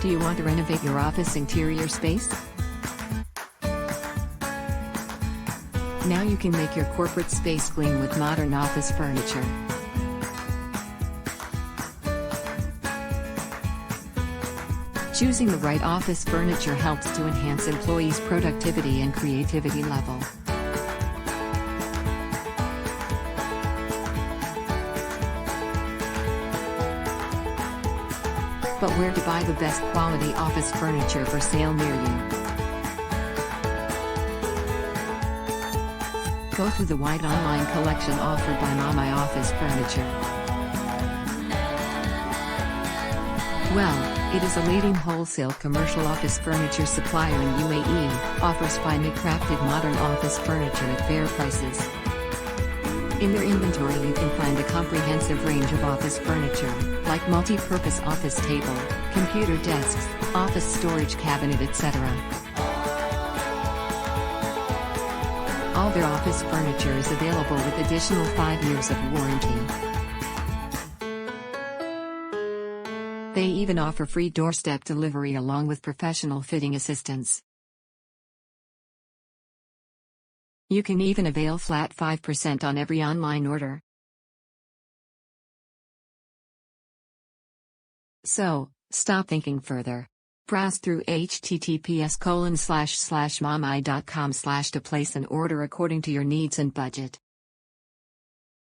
Do you want to renovate your office interior space? Now you can make your corporate space gleam with modern office furniture. Choosing the right office furniture helps to enhance employees' productivity and creativity level. But where to buy the best quality office furniture for sale near you? Go through the wide online collection offered by Mahmayi Office Furniture. Well, it is a leading wholesale commercial office furniture supplier in UAE, offers finely crafted modern office furniture at fair prices. In their inventory you can find a comprehensive range of office furniture, like multi-purpose office table, computer desks, office storage cabinet, etc. All their office furniture is available with additional 5 years of warranty. They even offer free doorstep delivery along with professional fitting assistance. You can even avail flat 5% on every online order. So, stop thinking further. Browse through https://mahmayi.com/ to place an order according to your needs and budget.